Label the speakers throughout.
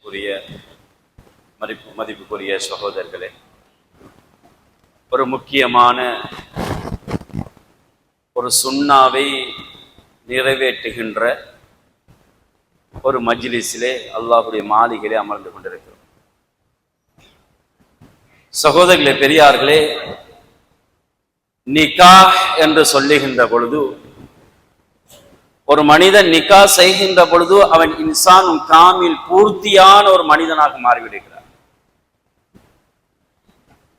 Speaker 1: உரிய மதிப்புக்குரிய சகோதரர்களே, ஒரு முக்கியமான ஒரு சுன்னாவை நிறைவேற்றுகின்ற ஒரு மஜ்லிஸிலே அல்லாஹ்வுடைய மாளிகையிலே அமர்ந்து கொண்டிருக்கிறோம். சகோதரர்களே, பெரியார்களே, நிக்காஹ் என்று சொல்லுகின்ற பொழுது, ஒரு மனிதன் நிக்கா செய்கின்ற பொழுது அவன் இன்சான் காமில் பூர்த்தியான ஒரு மனிதனாக மாறிவிடுகிறார்.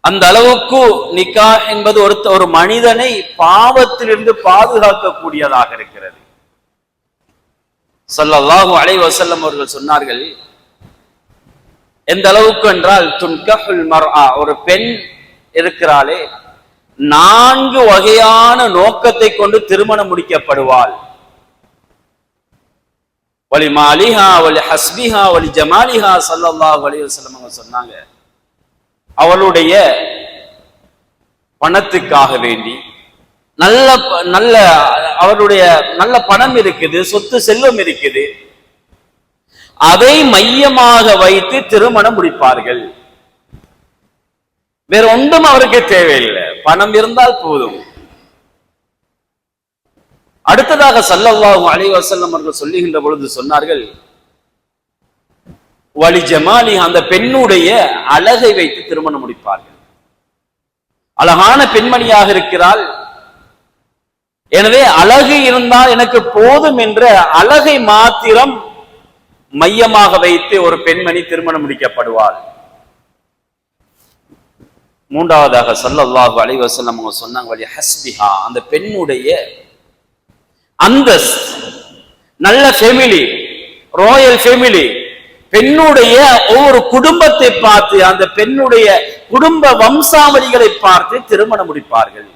Speaker 1: அந்த அளவுக்கு நிக்கா என்பது ஒரு மனிதனை பாவத்திலிருந்து பாதுகாக்கக்கூடியதாக இருக்கிறது. ஸல்லல்லாஹு அலைஹி வஸல்லம் அவர்கள் சொன்னார்கள், எந்த அளவுக்கு என்றால், துன்கஹுல் மர்ஆ, ஒரு பெண் இருக்கிறாளே 4 வகையான நோக்கத்தை கொண்டு திருமணம் முடிக்கப்படுவாள். வலி மாலிஹா வலி ஹஸ்பிஹா வலி ஜமாலிஹா ஸல்லல்லாஹு அலைஹி வஸல்லம் அவங்க சொன்னாங்க, அவளுடைய பணத்துக்காக வேண்டி அவருடைய நல்ல பணம் இருக்குது, சொத்து செல்வம் இருக்குது, அதை மையமாக வைத்து திருமணம் முடிப்பார்கள். வேற ஒன்றும் அவருக்கு தேவையில்லை, பணம் இருந்தால் போதும். அடுத்ததாக ஸல்லல்லாஹு அலைஹி வஸல்லம் அவர்கள் சொல்லுகின்ற பொழுது சொன்னார்கள், வலி ஜமாலி, அந்த பெண்ணுடைய அழகை வைத்து திருமணம் முடிப்பார்கள். அழகான பெண்மணியாக இருக்கிறாள், எனவே அழகு இருந்தால் எனக்கு போதும் என்ற அழகை மாத்திரம் மையமாக வைத்து ஒரு பெண்மணி திருமணம் முடிக்கப்படுவாள். மூன்றாவதாக ஸல்லல்லாஹு அலைஹி வஸல்லம் அவங்க சொன்னாங்க, வலி ஹஸ்பிஹா, அந்த பெண்ணுடைய அந்தஸ்து, நல்ல ஃபேமிலி, ராயல் ஃபேமிலி, பெண்ணுடைய ஒவ்வொரு குடும்பத்தை பார்த்து, அந்த பெண்ணுடைய குடும்ப வம்சாவளிகளை பார்த்து திருமணம் முடிப்பார்கள்.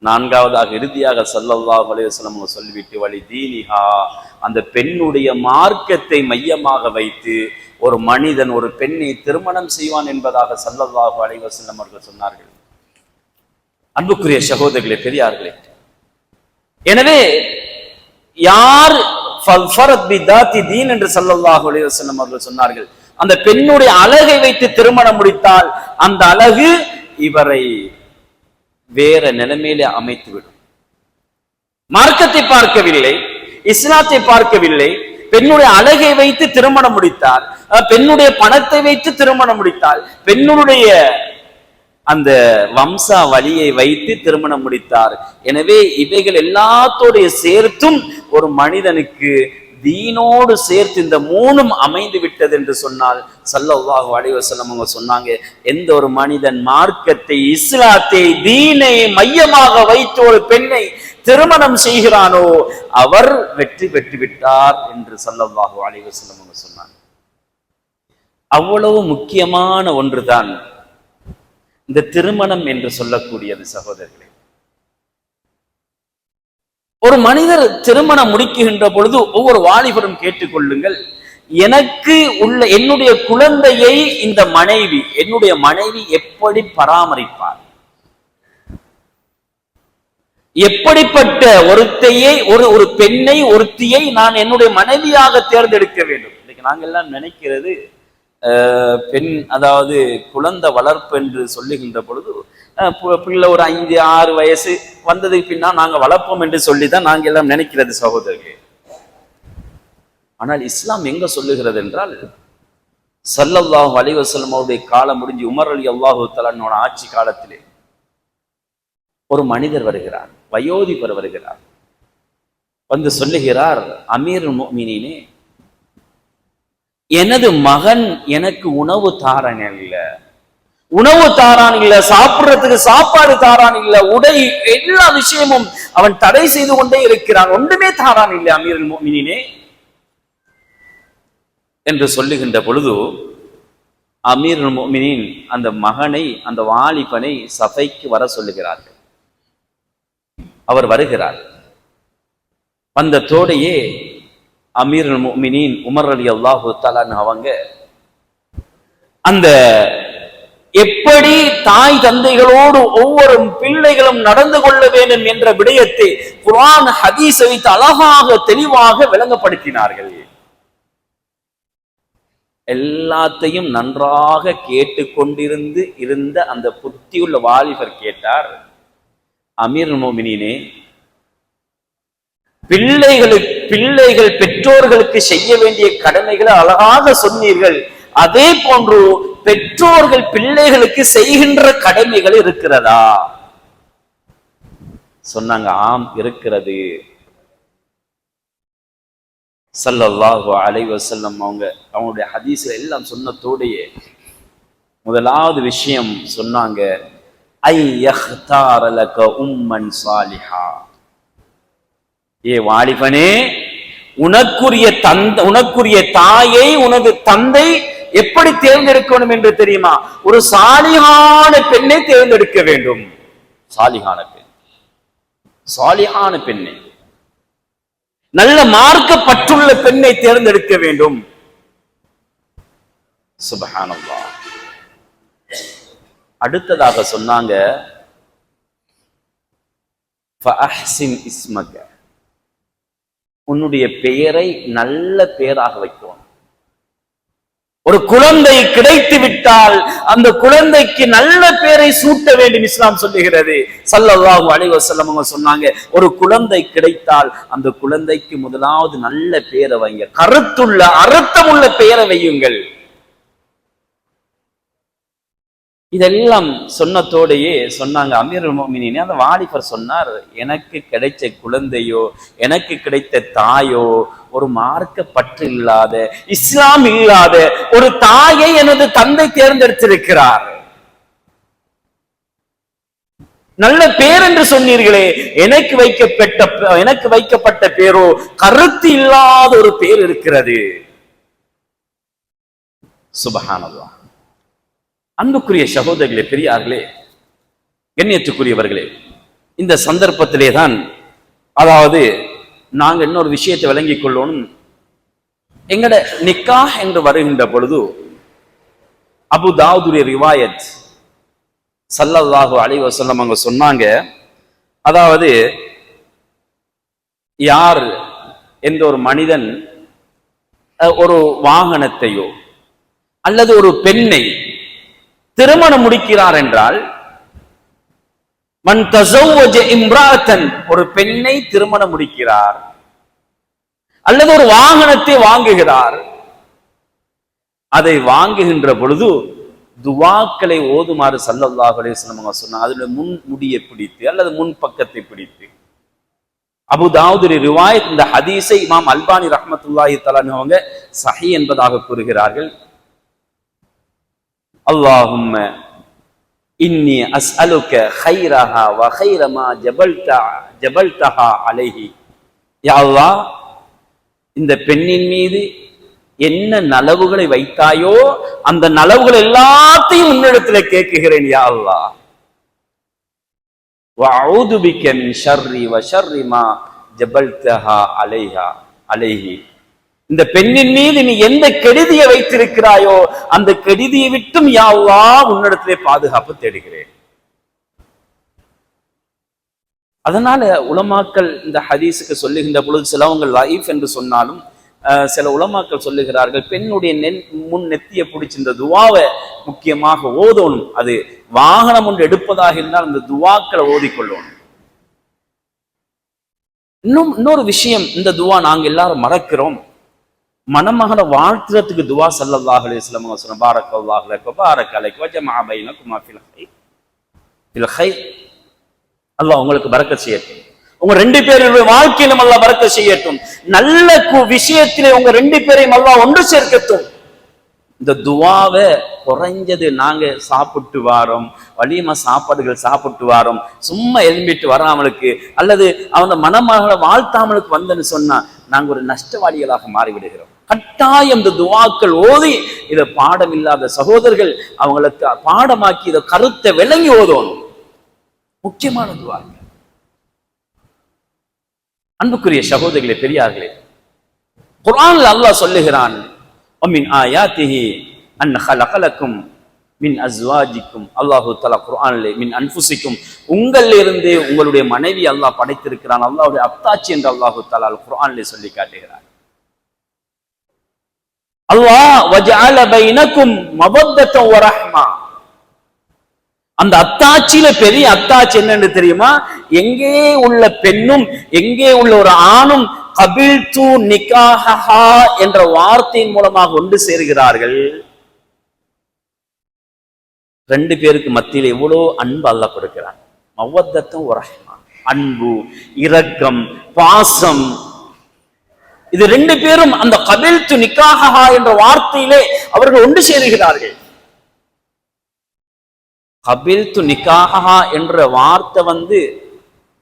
Speaker 1: நான்காவதாக இறுதியாக ஸல்லல்லாஹு அலைஹி வஸல்லம் சொல்லிவிட்டு, வலி தீனிஹா, அந்த பெண்ணுடைய மார்க்கத்தை மையமாக வைத்து ஒரு மனிதன் ஒரு பெண்ணை திருமணம் செய்வான் என்பதாக ஸல்லல்லாஹு அலைஹி வஸல்லம் அவர்கள் சொன்னார்கள். அன்புக்குரிய சகோதரர்களே, பெரியார்களே, எனவே யார் என்று ஸல்லல்லாஹு அலைஹி வஸல்லம் அவர்கள் சொன்னார்கள், அந்த பெண்ணுடைய அழகை வைத்து திருமணம் முடித்தால் அந்த அழகு இவரை வேற நிலைமையிலே அமைத்துவிடும். மார்க்கத்தை பார்க்கவில்லை, இஸ்லாத்தை பார்க்கவில்லை, பெண்ணுடைய அழகை வைத்து திருமணம் முடித்தால், பெண்ணுடைய பணத்தை வைத்து திருமணம் முடித்தால், பெண்ணுடைய அந்த வம்சா வழியை வைத்து திருமணம் முடித்தார். எனவே இவைகள் எல்லாத்தோடைய சேர்த்தும் ஒரு மனிதனுக்கு தீனோடு சேர்த்து இந்த 3ம் அமைந்து விட்டது என்று சொன்னால் ஸல்லல்லாஹு அலைஹி வஸல்லம் அவங்க சொன்னாங்க, எந்த ஒரு மனிதன் மார்க்கத்தை, இஸ்லாத்தை, தீனை மையமாக வைத்து ஒரு பெண்ணை திருமணம் செய்கிறானோ அவர் வெற்றி பெற்று விட்டார் என்று ஸல்லல்லாஹு அலைஹி வஸல்லம் அவங்க சொன்னாங்க. அவ்வளவு முக்கியமான ஒன்றுதான் இந்த திருமணம் என்று சொல்லக்கூடியது. சகோதரர்களே, ஒரு மனிதர் திருமணம் முடிக்குகின்ற பொழுது ஒவ்வொரு வாலிபரும் கேட்டுக்கொள்ளுங்கள், எனக்கு உள்ள என்னுடைய குழந்தையை இந்த மனைவி, என்னுடைய மனைவி எப்படி பராமரிப்பார், எப்படிப்பட்ட ஒரு பெண்ணை, ஒருத்தியை நான் என்னுடைய மனைவியாக தேர்ந்தெடுக்க வேண்டும். இன்னைக்கு நாங்கள் எல்லாம் நினைக்கிறது, பெண், அதாவது குழந்தை வளர்ப்பு என்று சொல்லுகின்ற பொழுது பிள்ளை ஒரு 5-6 வயசு வந்ததுக்கு பின்னால் நாங்க வளர்ப்போம் என்று சொல்லிதான் நாங்க எல்லாம் நினைக்கிறது சகோதரர்களே. ஆனால் இஸ்லாம் எங்க சொல்லுகிறது என்றால், ஸல்லல்லாஹு அலைஹி வஸல்லம் அவருடைய காலம் முடிஞ்சு உமர் ரலியல்லாஹு தஆலா அன்ஹு ஆட்சி காலத்திலே ஒரு மனிதர் வருகிறார், வயோதிபர் வருகிறார், வந்து சொல்லுகிறார், அமீருல் முஃமினீனே, எனது மகன் எனக்கு உணவு தாரான் இல்ல, சாப்பிடுறதுக்கு சாப்பாடு தாரான் இல்ல, உடை, எல்லா விஷயமும் அவன் தடை செய்து கொண்டே இருக்கிறான், ஒன்றுமே தாரான் இல்லை அமீருல் முஃமினீனே என்று சொல்லுகின்ற பொழுது அமீருல் முஃமினீன் அந்த மகனை, அந்த வாலிபனை சபைக்கு வர சொல்லுகிறார்கள். அவர் வருகிறார். வந்ததோடையே அமீருல் முஃமினீன் உமர் ரலியல்லாஹு தஆலா அவங்க அந்த எப்படி தாய் தந்தைகளோடு ஒவ்வொரு பிள்ளைகளும் நடந்து கொள்ள வேண்டும் என்ற விடயத்தை குர்ஆன் ஹதீஸை வைத்து அழகாக தெளிவாக விளங்கப்படுத்தினார்கள். எல்லாத்தையும் நன்றாக கேட்டுக்கொண்டிருந்து இருந்த அந்த புத்தியுள்ள வாலிபர் கேட்டார், அமீர் மோமினே, பிள்ளைகள் பெற்றோர்களுக்கு செய்ய வேண்டிய கடமைகளை அழகாக சொன்னீர்கள். அதே போன்று பெற்றோர்கள் பிள்ளைகளுக்கு செய்கின்ற கடமைகள் இருக்கிறதா? சொன்னாங்க, ஆம் இருக்கிறது. ஸல்லல்லாஹு அலைஹி வஸல்லம் அவங்களுடைய ஹதீஸ்ல எல்லாம் சொன்னதோடையே முதலாவது விஷயம் சொன்னாங்க, ஐ யக்தார லக உம்மன் சாலிஹா. ஏ வாலிபனே, உனக்குரிய தாயை உனது தந்தை எப்படி தேர்ந்தெடுக்கணும் என்று தெரியுமா? ஒரு சாலிஹான பெண்ணை தேர்ந்தெடுக்க வேண்டும். சாலிஹான பெண்ணை, நல்ல மார்க்கப்பட்டுள்ள பெண்ணை தேர்ந்தெடுக்க வேண்டும். சுப்ஹானல்லாஹ். அடுத்ததாக சொன்னாங்க, ஃபஅஹ்சின் இஸ்மக, உன்னுடைய பெயரை நல்ல பெயராக வைக்கும். ஒரு குழந்தை கிடைத்து விட்டால் அந்த குழந்தைக்கு நல்ல பெயரை சூட்ட வேண்டும் இஸ்லாம் சொல்லுகிறது. ஸல்லல்லாஹு அலைஹி வஸல்லம் அவங்க சொன்னாங்க, ஒரு குழந்தை கிடைத்தால் அந்த குழந்தைக்கு முதலாவது நல்ல பெயரை வைங்க, கருத்துள்ள அர்த்தமுள்ள பெயரை வையுங்கள். இதெல்லாம் சொன்னதோடையே சொன்னாங்க, அமீருல் மோமினீன், அந்த வாலிபர் சொன்னார், எனக்கு கிடைச்ச குழந்தையோ எனக்கு கிடைத்த தாயோ ஒரு மார்க்க பற்று இல்லாத, இஸ்லாம் இல்லாத ஒரு தாயை எனது தந்தை தேர்ந்தெடுத்திருக்கிறார். நல்ல பேர் என்று சொன்னீர்களே, எனக்கு வைக்கப்பட்ட பேரோ கருத்து இல்லாத ஒரு பேர் இருக்கிறது. சுப்ஹானல்லாஹ். அன்புக்குரிய சகோதரர்களே, பெரியார்களே, கண்ணியத்துக்குரியவர்களே, இந்த சந்தர்ப்பத்திலே தான் அதாவது நாங்க இன்னொரு விஷயத்தை விளங்கிக் கொள்ளணும். எங்கட நிக்காஹ் என்று வருகின்ற பொழுது அபு தாவூதுடைய ரிவாயத் ஸல்லல்லாஹு அலைஹி வஸல்லம் அவங்க சொன்னாங்க, அதாவது யார் என்ற ஒரு மனிதன் ஒரு வாகனத்தையோ அல்லது ஒரு பெண்ணை திருமணம் முடிக்கிறார் என்றால், மன் தஸவ்வஜ இம்ராஅத்தன், ஒரு பெண்ணை திருமணம் முடிக்கிறார் அல்லது ஒரு வாகனத்தை வாங்குகிறார், அதை வாங்குகின்ற பொழுது துவாக்களை ஓதுமாறு ஸல்லல்லாஹு அலைஹி வஸல்லம் சொன்னாங்க. அதுல முன் முடியை பிடித்து அல்லது முன் பக்கத்தை பிடித்து. அபு தாவூதுடைய ரிவாயத், இந்த ஹதீஸை இமாம் அல்பானி ரஹ்மத்துல்லாஹி தஆலா அவங்க சஹீஹ் என்பதாக கூறுகிறார்கள். அல்லாஹும்ம இன்னி அஸ்அலுக கைரஹா வ கைர மா ஜபல்தஹா அலைஹி. யா அல்லாஹ், இந்த பெண்ணின் மீது என்ன நலவுகளை வைத்தாயோ அந்த நலவுகள் எல்லாத்தையும் உன்னிடத்தில் கேட்கிறேன் யா அல்லாஹ். வ அஊது பிக மின் ஷர்ரி வ ஷர்ரி மா ஜபல்தஹா அலைஹி. இந்த பெண்ணின் மீது நீ எந்த கெடுதியை வைத்திருக்கிறாயோ அந்த கெடுதியை விட்டும் யா அல்லாஹ் உன்னிடத்திலே பாதுகாப்பு தேடுகிறேன். அதனால உலமாக்கள் இந்த ஹதீஸுக்கு சொல்லுகின்ற பொழுது சிலவங்க லைஃப் என்று சொன்னாலும் சில உலமாக்கள் சொல்லுகிறார்கள், பெண்ணுடைய முன் நெத்திய பிடிச்சி இந்த துவாவை முக்கியமாக ஓதணும். அது வாகனம் ஒன்று எடுப்பதாக இருந்தால் அந்த துவாக்களை ஓதிக்கொள்ளணும். இன்னொரு விஷயம், இந்த துவா நாங்க எல்லாரும் மறக்கிறோம். மணமகனை வாழ்த்துறதுக்கு துவா ஸல்லல்லாஹு அலைஹி வஸல்லம் சொன்னாங்க, பாரக்கல்லாஹு லக வ பாரக அலைக வ ஜமஅ பைனகுமா ஃபில் கைர். அல்லாஹ் உங்களுக்கு பரக்கத் செய்யட்டும், உங்க ரெண்டு பேருடைய வாழ்க்கையிலும் அல்லாஹ் பரக்கத் செய்யட்டும், நல்ல விஷயத்திலே உங்க ரெண்டு பேரையும் அல்லாஹ் ஒன்று சேர்க்கட்டும். இந்த துவாவை குறைஞ்சது நாங்க சாப்பிட்டு வாரோம், வலியமா சாப்பாடுகள் சாப்பிட்டு வாரோம், சும்மா எழும்பிட்டு வராமலுக்கு அல்லது அவங்க மணமகளை வாழ்த்தாமலுக்கு வந்தன்னு சொன்னா நாங்க ஒரு நஷ்டவாளிகளாக மாறிவிடுகிறோம். கட்டாயம் இந்த துவாக்கள் ஓதி இதை பாடம் இல்லாத சகோதரர்கள் அவங்களுக்கு பாடமாக்கி இதை கருத்தை விளங்கி ஓதணும். முக்கியமான துவாக்கள். அன்புக்குரிய சகோதரிகளே, பெரியார்களே, குர்ஆன்ல அல்லாஹ் சொல்லுகிறான், ومن آياته أن خلق لكم من أزواجكم. அல்லாஹ் தஆலா குர்ஆனிலே மின் அன்ஃபுசிக்கும், உங்களிலிருந்து உங்களுடைய மனைவி அல்லாஹ் படைத்திருக்கிறான். அல்லாஹ்வுடைய அத்தாட்சி என்று அல்லாஹ் தஆலா குர்ஆனிலே சொல்லி காட்டுகிறார். அல்லாஹ் வஜஅல பைனக்கும் மவத்தன் வ ரஹ்மா. அந்த அத்தாட்சியில பெரிய அத்தாட்சி என்னன்னு தெரியுமா? எங்கே உள்ள பெண்ணும் எங்கே உள்ள ஒரு ஆணும் கபில்து நிகாஹா என்ற வார்த்தையின் மூலமாக ஒன்று சேர்கிறார்கள். ரெண்டு பேருக்கு மத்தியில் எவ்வளவு அன்பு அல்லாஹ் கொடுக்கிறான். மவத்தன் வ ரஹ்மா, அன்பு, இரக்கம், பாசம். இது ரெண்டு பேரும் அந்த கபில்து நிகாஹா என்ற வார்த்தையிலே அவர்கள் ஒன்று சேருகிறார்கள். கபில்து நிகாஹா என்ற வார்த்தை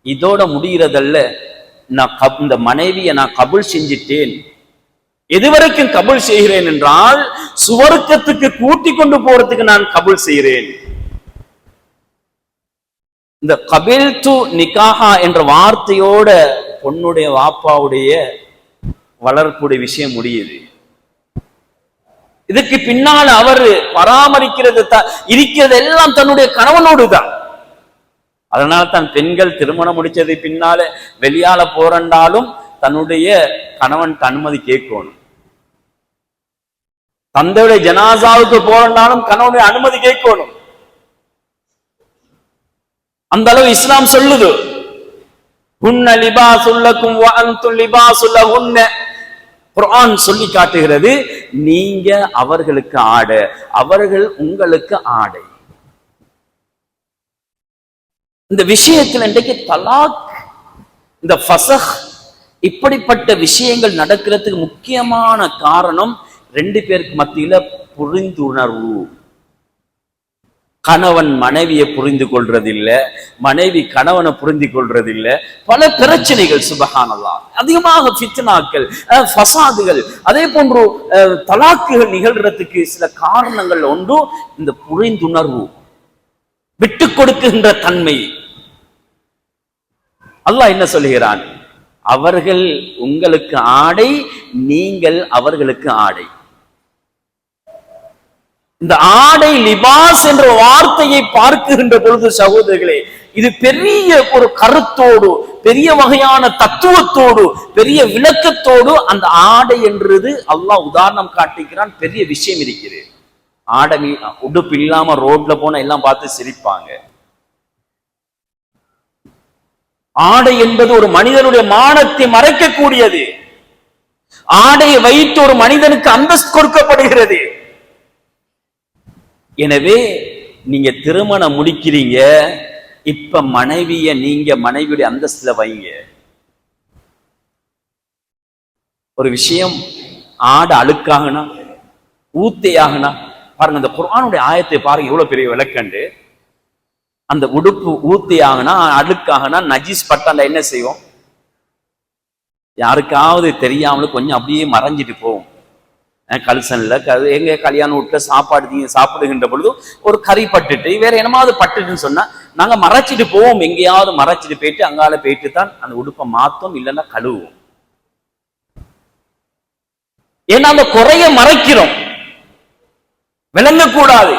Speaker 1: இதோட முடிகிறதல்ல. நான் இந்த மனைவியை நான் கபுல் செஞ்சிட்டேன். எதுவரைக்கும் கபுல் செய்கிறேன் என்றால் சுவர்க்கத்துக்கு கூட்டி கொண்டு போறதுக்கு நான் கபுல் செய்கிறேன். இந்த கபில்து நிகாஹா என்ற வார்த்தையோட பொண்ணுடைய வாப்பாவுடைய வளரக்கூடிய விஷயம் முடியுது. இதுக்கு பின்னால் அவர் பராமரிக்கிறது இருக்கிறது எல்லாம் தன்னுடைய கணவனோடு தான். அதனால தான் பெண்கள் திருமணம் முடிச்சது பின்னால வெளியால போறண்டாலும் தன்னுடைய கணவன் அனுமதி கேட்கணும். தந்தையுடைய ஜனாசாவுக்கு போறண்டாலும் கணவனுடைய அனுமதி கேட்கணும். அந்த அளவு இஸ்லாம் சொல்லுது. ஹுன்ன லிபாசுல்லக்கும் வ அன்தும் லிபாசுல்லஹுன்ன. குர்ஆன் சொல்லி காட்டுகிறது, நீங்க அவர்களுக்கு ஆடை, அவர்கள் உங்களுக்கு ஆடை. இந்த விஷயத்தில் இன்றைக்கு தலாக், இந்த ஃபஸஹ், இப்படிப்பட்ட விஷயங்கள் நடக்கிறதுக்கு முக்கியமான காரணம் ரெண்டு பேருக்கு மத்தியில புரிந்துணர்வு. கணவன் மனைவியை புரிந்து கொள்றதில்லை, மனைவி கணவனை புரிந்து கொள்றதில்லை. பல பிரச்சனைகள் சுபஹானல்லாஹ், அதிகமாக ஃபித்னாக்கள், ஃபசாதுகள், அதே போன்று தலாக்குகள் நிகழ்றதுக்கு சில காரணங்கள் ஒன்று இந்த புரிந்துணர்வு, விட்டு கொடுக்குகின்ற தன்மை. அல்லாஹ் என்ன சொல்லுகிறான்? அவர்கள் உங்களுக்கு ஆடை, நீங்கள் அவர்களுக்கு ஆடை. இந்த ஆடை லிபாஸ் என்ற வார்த்தையை பார்க்குகின்ற பொழுது சகோதரர்களே, இது பெரிய ஒரு கருத்தோடு, பெரிய வகையான தத்துவத்தோடு, பெரிய விளக்கத்தோடு அந்த ஆடை என்றது அல்லாஹ் உதாரணம் காட்டுகிறான். பெரிய விஷயம் இருக்கிறது. ஆடை உடுப்பு இல்லாம ரோட்ல போன எல்லாம் பார்த்து சிரிப்பாங்க. ஆடை என்பது ஒரு மனிதனுடைய மானத்தை மறைக்கக்கூடியது. ஆடையை வைத்து ஒரு மனிதனுக்கு அந்தஸ்து கொடுக்கப்படுகிறது. எனவே நீங்க திருமணம் முடிக்கிறீங்க, இப்ப மனைவிய நீங்க மனைவியுடைய அந்தஸ்துல வைங்க. ஒரு விஷயம், ஆடை அழுக்காகனா, ஊத்தையாகனா, பாருங்க இந்த குர்ஆனுடைய ஆயத்தை பாருங்க, எவ்வளவு பெரிய விளக்கண்டு. அந்த உடுப்பு ஊத்தையாகனா, அழுக்காகனா, நஜீஸ் பட்டாண்டா என்ன செய்வோம்? யாருக்காவது தெரியாமலும் கொஞ்சம் அப்படியே மறைஞ்சிட்டு போவோம். கல்சன்ல எங்க கல்யாண வீட்டுல சாப்பிடுகின்ற பொழுது ஒரு கறி பட்டுட்டு வேற என்னமாவது பட்டுட்டுன்னு சொன்னா நாங்க மறைச்சிட்டு போவோம். எங்கேயாவது மறைச்சிட்டு போயிட்டு அங்கால போயிட்டு தான் அந்த உடுப்பை மாத்தோம், இல்லைன்னா கழுவுவோம். ஏன்னா அந்த குறைய மறைக்கிறோம், விளங்கக்கூடாது.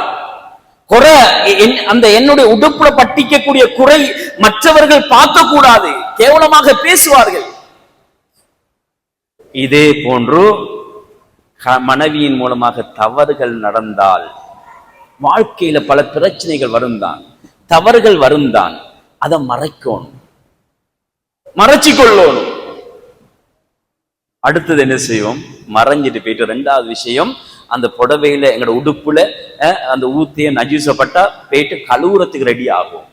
Speaker 1: குறை அந்த என்னுடைய உடுப்புல பட்டிக்கக்கூடிய குறை மற்றவர்கள் பார்க்க கூடாது, கேவலமாக பேசுவார்கள். இதே போன்று மனைவியின் மூலமாக தவறுகள் நடந்தால் வாழ்க்கையில பல பிரச்சனைகள் வரும்தான், தவறுகள் வரும்தான். அதை மறைக்கணும், மறைச்சு கொள்ளணும். அடுத்தது என்ன செய்வோம்? மறைஞ்சிட்டு போயிட்டு ரெண்டாவது விஷயம், அந்த புடவையில எங்களோட உடுப்புல அந்த ஊத்திய நஜீசப்பட்டா போயிட்டு கழுவுறதுக்கு ரெடி ஆகும்.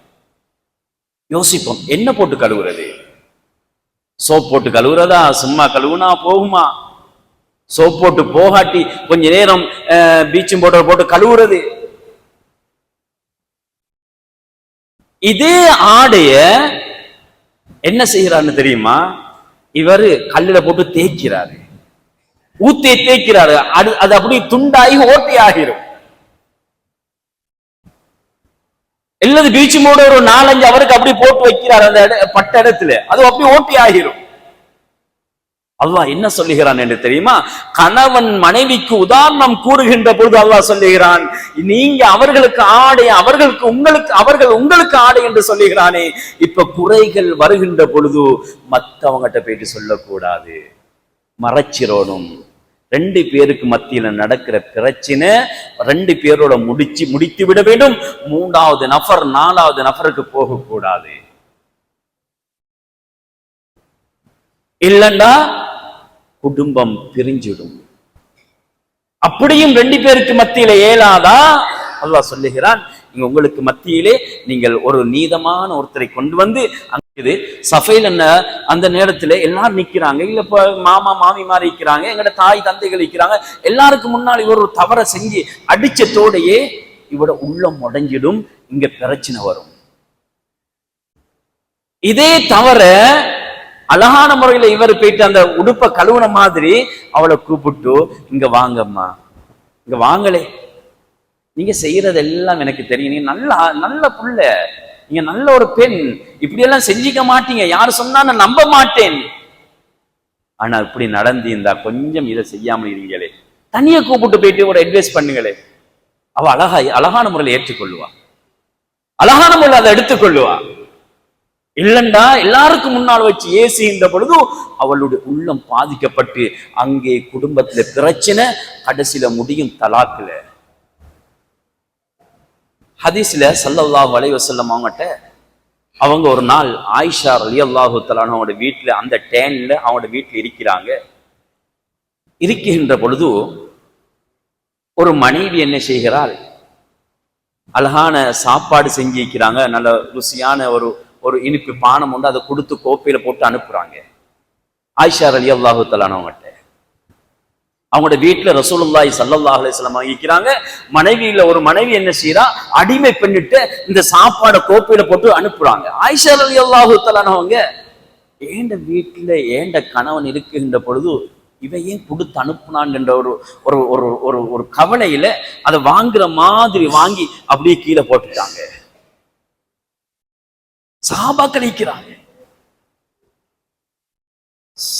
Speaker 1: யோசிப்போம், என்ன போட்டு கழுவுறது? சோப் போட்டு கழுவுறதா? சும்மா கழுவுனா போகுமா? சோப் போட்டு போகாட்டி கொஞ்ச நேரம் பீச்சிங் பவுடர் போட்டு கழுவுறது. இதே ஆடைய என்ன செய்யறாருன்னு தெரியுமா? இவரு கல்லுல போட்டு தேய்க்கிறாரு, ஊத்தையை தேய்க்கிறாரு. அது அப்படி துண்டாகி ஓட்டை ஆகிரும். எல்லாது பீச்சிங் பவுடர் ஒரு 4-5 அவருக்கு அப்படி போட்டு வைக்கிறார் அந்த பட்ட இடத்துல, அது அப்படி ஓட்டி ஆகிரும். அல்லாஹ் என்ன சொல்லுகிறான் என்று தெரியுமா? கணவன் மனைவிக்கு உதாரணம் கூறுகின்ற பொழுது அல்லாஹ் சொல்லுகிறான், நீங்க அவர்களுக்கு ஆடை, அவர்கள் உங்களுக்கு ஆடை என்று சொல்லுகிறானே. இப்ப குறைகள் வருகின்ற பொழுது மற்றவங்கிட்ட போயிட்டு சொல்லக்கூடாது, மறைச்சிரோனும். ரெண்டு பேருக்கு மத்தியில நடக்கிற பிரச்சனை ரெண்டு பேரோட முடித்து விட வேண்டும். மூன்றாவது நபர் நாலாவது நபருக்கு போகக்கூடாது. இல்லைன்னா குடும்பம் பிரிஞ்சிடும். அப்படியும் ரெண்டு பேருக்கு மத்தியில ஏலாதா, அல்லாஹ் சொல்லுகிறான், உங்களுக்கு மத்தியிலே நீங்கள் ஒரு நீதமான ஒருத்தரை கொண்டு வந்து அங்கே சஃபைல் என்ன அந்த நேரத்துல எல்லாரும் நிக்கிறாங்க, இல்ல இப்ப மாமா மாமி மாதிரி இருக்கிறாங்க, எங்கட தாய் தந்தைகள் இருக்கிறாங்க, எல்லாருக்கும் முன்னால் இவர் ஒரு தவறை செஞ்சு அடிச்சத்தோடையே இவட உள்ளம் உடைஞ்சிடும், இங்க பிரச்சனை வரும். இதே தவிர அழகான முறையில இவர் போயிட்டு அந்த உடுப்ப கழுவுன மாதிரி அவளை கூப்பிட்டு, இங்க வாங்கம்மா, இங்க வாங்களே, நீங்க செய்யறது எல்லாம் எனக்கு தெரியும், நீங்க நல்ல புள்ள, நீங்க நல்ல ஒரு பெண், இப்படி எல்லாம் செஞ்சிக்க மாட்டீங்க, யாரு சொன்னா நான் நம்ப மாட்டேன். ஆனா இப்படி நடந்து இருந்தா கொஞ்சம் இதை செய்யாமல் இருங்களே, தனியா கூப்பிட்டு போயிட்டு ஒரு அட்வைஸ் பண்ணுங்களே, அவ அழகான முறையில் ஏற்றுக்கொள்ளுவா, அழகான முறையில் அதை எடுத்துக்கொள்ளுவா. இல்லண்டா எல்லாருக்கும் முன்னால் வச்சு ஏசுகின்ற பொழுது அவளுடைய உள்ளம் பாதிக்கப்பட்டு அங்கே குடும்பத்துல பிரச்சனை, கடைசியில முடியும் தலாக்குல. ஹதீஸ்ல ஸல்லல்லாஹு அலைஹி வஸல்லம் அவங்க ஒரு நாள் ஆயிஷா ரலியல்லாஹு தஆலா அவங்களோட வீட்டுல அந்த டேன்ல அவங்களோட வீட்டுல இருக்கின்ற பொழுது ஒரு மனைவி என்ன செய்கிறாள், அழகான சாப்பாடு செஞ்சு வைக்கிறாங்க, நல்ல ருசியான ஒரு இனிப்பு பானம் உண்டு, அதை கொடுத்து கோப்பையில போட்டு அனுப்புறாங்க. ஆயிஷா ரலியல்லாஹு தஆலா அவங்களோட வீட்டுல ரசூலுல்லாஹி ஸல்லல்லாஹு அலைஹி வஸல்லம் இருக்கிறாங்க. மனைவியில ஒரு மனைவி என்ன செய்யறா, அடிமை பண்ணிட்டு இந்த சாப்பாடை கோப்பையில போட்டு அனுப்புறாங்க. ஆயிஷா ரலியல்லாஹு தஆலா அவங்க, ஏண்ட வீட்டுல ஏண்ட கணவன் இருக்குகின்ற பொழுது இவன் ஏன் கொடுத்து அனுப்புனான்ன்ற ஒரு கவலையில அதை வாங்குற மாதிரி வாங்கி அப்படியே கீழே போட்டுட்டாங்க. சஹாபாக்கள் இருக்கிறாங்க.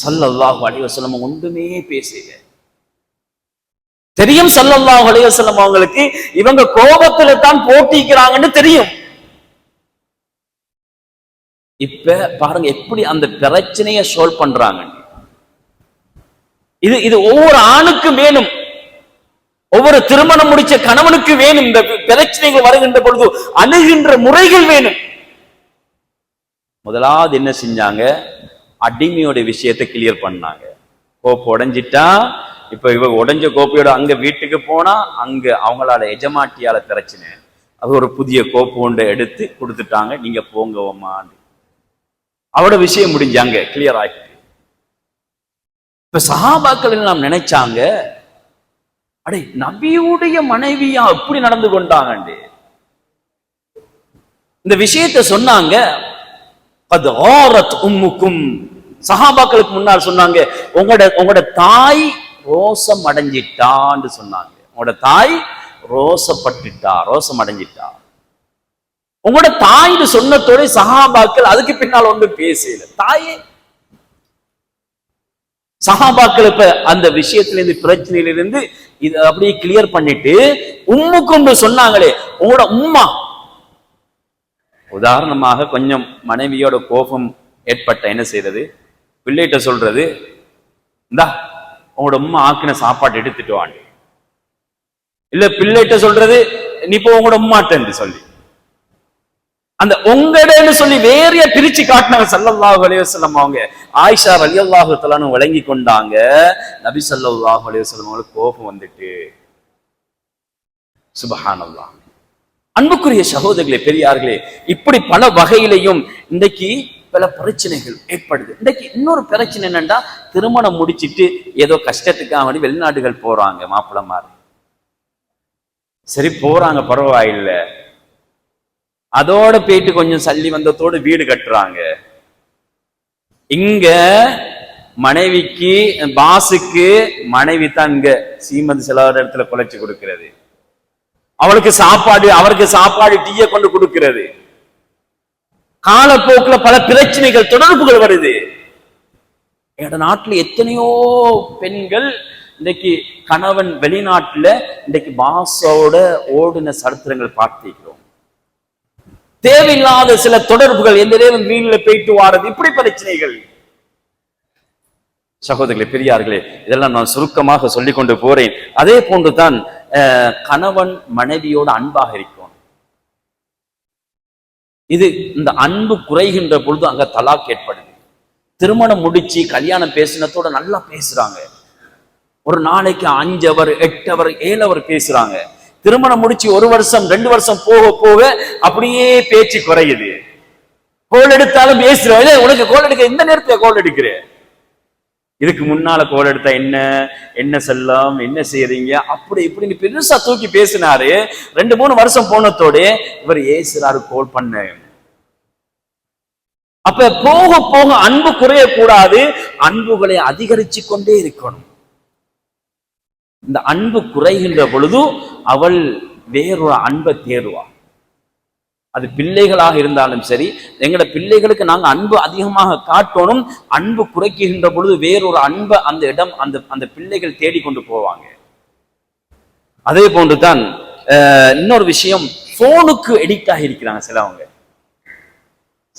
Speaker 1: ஸல்லல்லாஹு அலைஹி வஸல்லம் ஒன்றுமே பேசல. தெரியும் ஸல்லல்லாஹு அலைஹி வஸல்லம் அவங்களுக்கு இவங்க கோபத்துல தான் போட்டிக்கிறாங்கன்னு தெரியும். இப்ப பாருங்க எப்படி அந்த பிரச்சனையை சால்வ் பண்றாங்க. இது ஒவ்வொரு ஆணுக்கும் வேணும், ஒவ்வொரு திருமணம் முடிச்ச கணவனுக்கு வேணும். இந்த பிரச்சனைகள் வருகின்ற பொழுது அணுகின்ற முறைகள் வேணும். முதலாவது என்ன செஞ்சாங்க, அடிமையோட விஷயத்தை கிளியர் பண்ணாங்க. கோப்பு உடைஞ்சிட்டா, இப்ப இவ உடைஞ்ச கோப்பையோட அங்க வீட்டுக்கு போனா அங்க அவங்களால எஜமாட்டியால பிரச்சனை, அது ஒரு புதிய கோப்பு ஒன்றை எடுத்து கொடுத்துட்டாங்க, நீங்க போங்கம்மான்னு அவட விஷயம் முடிஞ்சாங்க, கிளியர் ஆகிட்டு. இப்ப சஹாபாக்கள் எல்லாம் நினைச்சாங்க, அடே நபியுடைய மனைவியா இப்படி நடந்து கொண்டாங்க. இந்த விஷயத்தை சொன்னாங்க. சஹாபாக்களுக்கு முன்னால் சொன்னாங்க, உங்களோட தாய் ரோசம் அடைஞ்சிட்டான்னு சொன்னாங்க. உங்களோட தாய் ரோசம் அடைஞ்சிட்டா. உங்களோட தாய்னு சொன்னதோட சஹாபாக்கள் அதுக்கு பின்னால் ஒன்று பேசல. தாயே சஹாபாக்கள் இப்ப அந்த விஷயத்திலிருந்து பிரச்சனையிலிருந்து இதை அப்படியே கிளியர் பண்ணிட்டு உம்முக்கு சொன்னாங்களே, உங்களோட உம்மா. உதாரணமாக கொஞ்சம் மனைவியோட கோபம் ஏற்பட்ட என்ன செய்யறது, பிள்ளைகிட்ட சொல்றது, இந்தா உங்களோட உம்மா ஆக்கின சாப்பாடு எடுத்துட்டு வாங்க. இல்ல பிள்ளைகிட்ட சொல்றது, நீ இப்போ உங்களோட உம்மாட்டன்னு சொல்லி அந்த உங்கடன்னு சொல்லி வேறைய பிரிச்சு காட்டினாங்க ஸல்லல்லாஹு அலைஹி வஸல்லம். அவங்க ஆயிஷா ரலியல்லாஹு தஆலா விளங்கி கொண்டாங்க, நபி ஸல்லல்லாஹு அலைஹி வஸல்லம் அவங்களுக்கு கோபம் வந்துட்டு. சுப்ஹானல்லாஹ். அன்புக்குரிய சகோதரர்களே, பெரியார்களே, இப்படி பல வகையிலையும் இன்றைக்கு பல பிரச்சனைகள் ஏற்படுது. இன்றைக்கு இன்னொரு பிரச்சனை என்னன்னா, திருமணம் முடிச்சிட்டு ஏதோ கஷ்டத்துக்காக வெளிநாடுகள் போறாங்க மாப்பிள்ளமார். சரி போறாங்க, பரவாயில்லை, அதோட போயிட்டு கொஞ்சம் சல்லி வந்ததோடு வீடு கட்டுறாங்க. இங்க மனைவிக்கு பாசுக்கு மனைவி தான் இங்க சீமதி சில இடத்துல குலைச்சு கொடுக்கிறது, அவளுக்கு சாப்பாடு, அவருக்கு சாப்பாடு டீயை கொண்டு கொடுக்கிறது. காலப்போக்கில் பல பிரச்சனைகள் தொடர்புகள் வருது. எங்க நாட்டுல எத்தனையோ பெண்கள் இன்னைக்கு கணவன் வெளிநாட்டுல இன்னைக்கு பாசோட ஓடின சரித்திரங்கள் பார்த்திருக்கிறோம். தேவையில்லாத சில தொடர்புகள், எந்த நேரம் வீட்டுல போயிட்டு வாரது, இப்படி பிரச்சனைகள். சகோதரர்களே, பெரியார்களே, இதெல்லாம் நான் சுருக்கமாக சொல்லிக் கொண்டு போறேன். அதே போன்றுதான் கணவன் மனைவியோட அன்பாக இருக்கும். இது இந்த அன்பு குறைகின்ற பொழுது அங்க தலாக் ஏற்படுது. திருமணம் முடிச்சு கல்யாணம் பேசினத்தோட நல்லா பேசுறாங்க, ஒரு நாளைக்கு 5 அவர் 8 அவர் 7 அவர் பேசுறாங்க. திருமணம் முடிச்சு 1 வருஷம் 2 வருஷம் போக போக அப்படியே பேச்சு குறையுது. கோல் எடுத்தாலும் பேசுறேன், உனக்கு கோல் எடுக்க இந்த நேரத்துல கோல் எடுக்கிறேன், இதுக்கு முன்னால கோல் எடுத்தா என்ன செல்லம், என்ன செய்யறீங்க, அப்படி இப்படின்னு பெருசா தூக்கி பேசினாரு. 2-3 வருஷம் போனதோட இவர் ஏசுறாரு கோல் பண்ண. அப்ப போக போக அன்பு குறையக்கூடாது, அன்புகளை அதிகரிச்சு கொண்டே இருக்கணும். இந்த அன்பு குறைகின்ற பொழுது அவள் வேறொரு அன்பை தேடுவா. அது பிள்ளைகளாக இருந்தாலும் சரி, எங்களோட பிள்ளைகளுக்கு நாங்க அன்பு அதிகமாக காட்டணும். அன்பு குறைக்கின்ற பொழுது வேறொரு அன்பை அந்த இடம் அந்த பிள்ளைகள் தேடிக்கொண்டு போவாங்க. அதே போன்றுதான் இன்னொரு விஷயம், போனுக்கு எடிக்ட் ஆகி இருக்கிறாங்க சிலவங்க.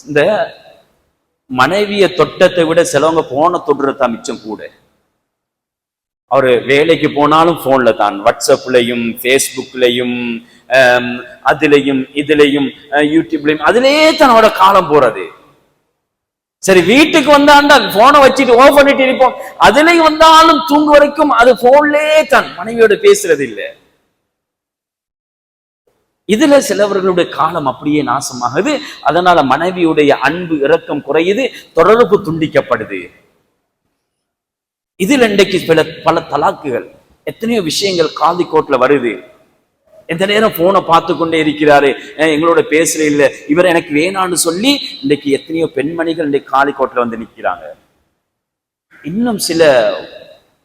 Speaker 1: இந்த மனைவிய தொட்டத்தை விட சிலவங்க போனை தொடுறதா மிச்சம் கூட. அவரு வேலைக்கு போனாலும் போன்ல தான், வாட்ஸ்அப்லையும் பேஸ்புக்லையும் அதுலையும் இதுலையும் யூடியூப்லையும் அதிலேயே தன்னோட காலம் போறது. சரி, வீட்டுக்கு வந்தாண்டா போனை வச்சுட்டு ஓஃப் பண்ணிட்டு இருப்போம், அதுலயும் வந்தாலும் தூங்கு வரைக்கும் அது போன்லயே தான், மனைவியோட பேசுறது இல்லை. இதுல சிலவர்களுடைய காலம் அப்படியே நாசமாகுது. அதனால மனைவியுடைய அன்பு இரக்கம் குறையுது, தொடர்பு துண்டிக்கப்படுது. இதுல இன்றைக்கு பல தலாக்குகள், எத்தனையோ விஷயங்கள் காதி கோட்ல வருது. எந்த நேரம் போனை பார்த்து கொண்டே இருக்கிறாரு, எங்களோட பேசுற இல்ல, இவர் எனக்கு வேணான்னு சொல்லி இன்றைக்கு எத்தனையோ பெண்மணிகள் இன்றைக்கு காதி கோட்ல வந்து நிற்கிறாங்க. இன்னும் சில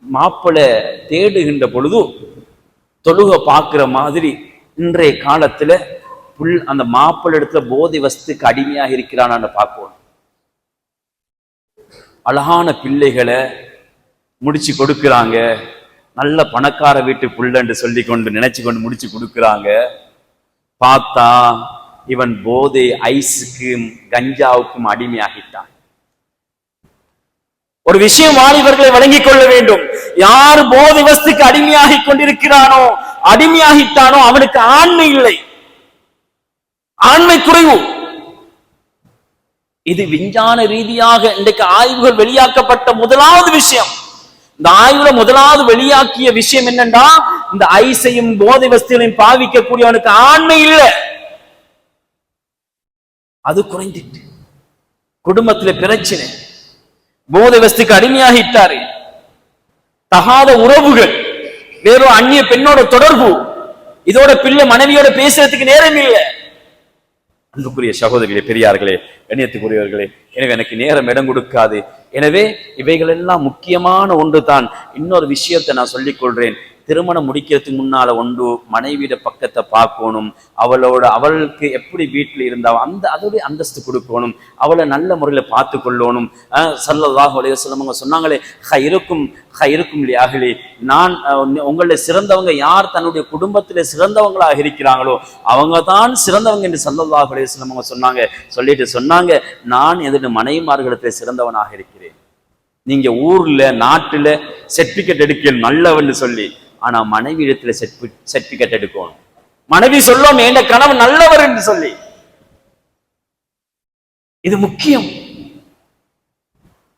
Speaker 1: மாப்பிள்ளை தேடுகின்ற பொழுது தொழுக பார்க்கிற மாதிரி இன்றைய காலத்துல அந்த மாப்பிள்ளை இடத்துல போதை வஸ்துக்கு அடிமையாக இருக்கிறான்னு பார்க்கணும். அழகான பிள்ளைகளை முடிச்சு கொடுக்குறாங்க, நல்ல பணக்கார வீட்டு புள்ளன்னு சொல்லி கொண்டு நினைச்சு கொண்டு முடிச்சு கொடுக்குறாங்க. பார்த்தா இவன் போதை ஐஸுக்கும் கஞ்சாவுக்கும் அடிமையாகிட்டான். ஒரு விஷயம் வாலிபர்களை வழங்கிக் கொள்ள வேண்டும், யார் போதை வஸ்துக்கு அடிமையாகி கொண்டிருக்கிறானோ, அடிமையாகிட்டானோ, அவனுக்கு ஆண்மை இல்லை, ஆண்மை குறைவு. இது விஞ்ஞான ரீதியாக இன்றைக்கு ஆய்வுகள் வெளியாக்கப்பட்ட முதலாவது விஷயம். இந்த ஆய்வுல முதலாவது வெளியாக்கிய விஷயம் என்னன்னா, இந்த ஐஸையும் போதை வஸ்துகளையும் பாவிக்கக்கூடியவனுக்கு ஆண்மை இல்லை, அது குறைந்துட்டு. குடும்பத்துல பிரச்சனை, போதை வஸ்துக்கு அடிமையாகிட்டாரு, தகாத உறவுகள், வேறொரு அந்நிய பெண்ணோட தொடர்பு, இதோட பிள்ளை மனைவியோட பேசுறதுக்கு நேரம் இல்லை. அன்புக்குரிய சகோதரிகளே, பெரியார்களே, கண்ணியத்துக்குரியவர்களே, எனவே எனக்கு நேரம் இடம் கொடுக்காது. எனவே இவைகள் எல்லாம் முக்கியமான ஒன்று தான். இன்னொரு விஷயத்தை நான் சொல்லிக் கொள்றேன், திருமணம் முடிக்கிறதுக்கு முன்னால ஒன்று மனைவியோட பக்கத்தை பார்க்கணும், அவளுக்கு எப்படி வீட்டில் இருந்தா அதோடைய அந்தஸ்து கொடுக்கணும், அவளை நல்ல முறையில் பார்த்து கொள்ளணும். ஸல்லல்லாஹு அலைஹி வஸல்லம் சொன்னாங்களே, ஹைருக்கும் லிஅஹ்லி, நான் உங்களை சிறந்தவங்க யார் தன்னுடைய குடும்பத்தில் சிறந்தவங்களாக இருக்கிறாங்களோ அவங்க தான் சிறந்தவங்க என்று ஸல்லல்லாஹு அலைஹி வஸல்லம் சொன்னாங்க, நான் என்னுடைய மனைவிமார்களிடத்தில் சிறந்தவனாக இருக்கிறேன். நீங்க ஊர்ல நாட்டுல சர்டிபிகேட் எடுக்க நல்லவன்னு சொல்லி, ஆனா மனைவி இடத்துல சர்டிபிகேட் எடுக்கணும். மனைவி சொல்லும் என் கணவன் நல்லவர் என்று சொல்லி, இது முக்கியம்.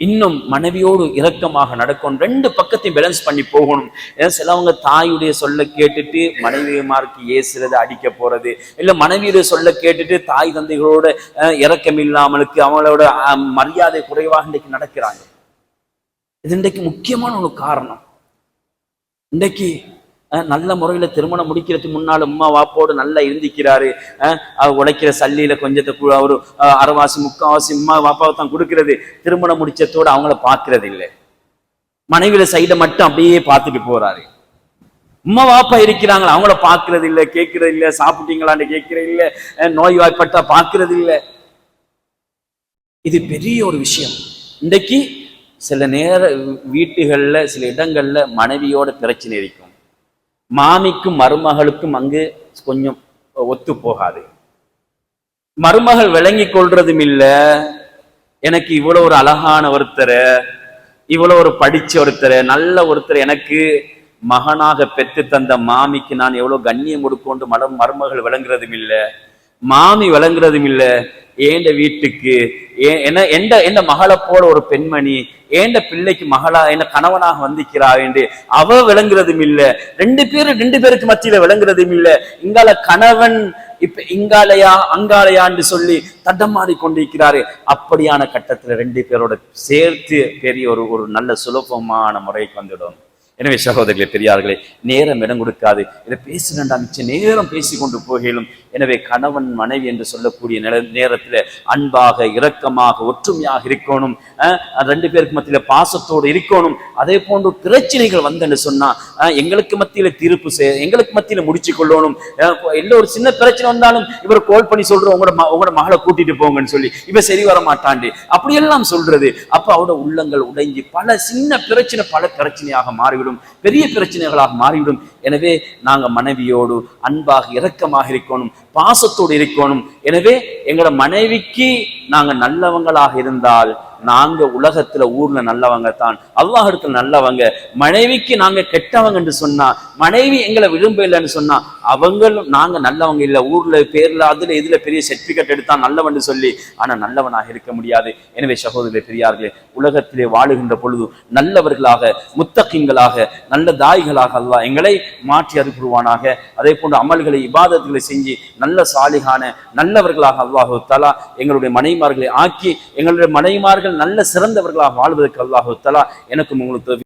Speaker 1: இன்னும் மனைவியோடு இரக்கமாக நடக்கணும், 2 பக்கத்தையும் பேலன்ஸ் பண்ணி போகணும். சிலவங்க தாயுடைய சொல்ல கேட்டுட்டு மனைவிமாருக்கு ஏசுறது, அடிக்க போறது, இல்ல மனைவியுடைய சொல்ல கேட்டுட்டு தாய் தந்தைகளோட இரக்கம் இல்லாமலுக்கு அவங்களோட மரியாதை குறைவாக இன்றைக்கு நடக்கிறாங்க. இது இன்றைக்கு முக்கியமான ஒரு காரணம். இன்றைக்கு நல்ல முறையில திருமணம் முடிக்கிறதுக்கு முன்னால அம்மா வாப்போடு நல்லா இருந்திக்கிறாரு, உழைக்கிற சல்லியில கொஞ்சத்தை ஒரு அரைவாசி முக்காவாசி அம்மா வாப்பாவை தான் கொடுக்கிறது. திருமணம் முடிச்சதோடு அவங்கள பார்க்கறது இல்லை, மனைவியில சைடை மட்டும் அப்படியே பார்த்துட்டு போறாரு. அம்மா வாப்பா இருக்கிறாங்களா, அவங்கள பார்க்கறது இல்லை, கேட்கறது இல்லை, சாப்பிட்டீங்களான்னு கேட்கறது இல்லை, நோய் வாய்ப்பட்டா பார்க்கறது இல்லை. இது பெரிய ஒரு விஷயம். இன்றைக்கு சில நேர வீட்டுகள்ல சில இடங்கள்ல மனைவியோட பிரச்சனை இருக்கும், மாமிக்கும் மருமகளுக்கும் அங்கு கொஞ்சம் ஒத்து போகாது. மருமகள் விளங்கி கொள்றதும் இல்ல, எனக்கு இவ்வளவு ஒரு அழகான ஒருத்தரை இவ்வளவு ஒரு படிச்ச ஒருத்தர், நல்ல ஒருத்தர் எனக்கு மகனாக பெற்று தந்த மாமிக்கு நான் எவ்வளவு கண்ணியம் கொடுக்கொண்டு மருமகள் விளங்குறதும் இல்லை, மாமி விளங்குறதும் இல்லை. ஏண்ட வீட்டுக்கு எந்த மகளை போல ஒரு பெண்மணி ஏண்ட பிள்ளைக்கு மகளா என்ன கணவனாக வந்திக்கிறா என்று அவ விளங்குறதும் இல்லை. ரெண்டு பேருக்கு மத்தியில விளங்குறதும் இல்லை. இங்கால கணவன் இப்ப இங்காலையா அங்காலையான்னு சொல்லி தட்டமாறி கொண்டிருக்கிறாரு. அப்படியான கட்டத்துல ரெண்டு பேரோட சேர்த்து பெரிய ஒரு நல்ல சுலபமான முறைக்கு வந்துடும். எனவே சகோதரர்களே, பெரியார்களே, நேரம் இடம் கொடுக்காது. இதை பேசுகிறேன்டா மிச்ச நேரம் பேசிக்கொண்டு போகலும். எனவே கணவன் மனைவி என்று சொல்லக்கூடிய நேரத்தில் அன்பாக, இரக்கமாக, ஒற்றுமையாக இருக்கணும். ரெண்டு பேருக்கு மத்தியில பாசத்தோடு இருக்கணும். அதே போன்று பிரச்சனைகள் வந்தேன்னு சொன்னா எங்களுக்கு மத்தியில தீர்ப்பு எங்களுக்கு மத்தியில முடிச்சு கொள்ளணும். எல்ல ஒரு சின்ன பிரச்சனை வந்தாலும் இவர் கோல் பண்ணி சொல்றோம், உங்களோட மகளை கூட்டிட்டு போங்கன்னு சொல்லி, இவ சரி வர மாட்டாண்டு அப்படியெல்லாம் சொல்றது. அப்ப அவரோட உள்ளங்கள் உடைஞ்சி பல சின்ன பிரச்சனை பல பிரச்சனையாக மாறிவிடும், பெரிய பிரச்சனைகளாக மாறிவிடும். எனவே நாங்க மனைவியோடு அன்பாக இரக்கமாக இருக்கணும், பாசத்தோடு இருக்கணும். எனவே எங்களோட மனைவிக்கு நாங்க நல்லவங்களாக இருந்தால் நாங்க உலகத்துல ஊர்ல நல்லவங்க தான், அல்லாஹ் இடத்துல நல்லவங்க. மனைவிக்கு நாங்க கெட்டவங்க என்று சொன்னா, மனைவி எங்களை விரும்ப இல்லைன்னு சொன்னா அவங்களும் நாங்க நல்லவங்க இல்லை, ஊர்ல பேர்ல அதுல இதுல பெரிய சர்டிபிகேட் எடுத்தா நல்லவன் சொல்லி, ஆனா நல்லவனாக இருக்க முடியாது. எனவே சகோதரர்களே, பெரியார்களே, உலகத்திலே வாழுகின்ற பொழுது நல்லவர்களாக, முத்தகீன்களாக, நல்ல தாய்களாக அல்லாஹ் எங்களை மாற்றி அருள்வானாக. அதே போன்று அமல்களை இபாதத்துகளை செஞ்சு நல்ல சாலிகான நல்லவர்களாக அல்லாஹு தஆலா எங்களுடைய மனைவிமார்களை ஆக்கி, எங்களுடைய மனைவிமார்கள் நல்ல சிறந்தவர்களாக வாழ்வதற்கு அல்லாஹு தஆலா எனக்கும் உங்களுக்கு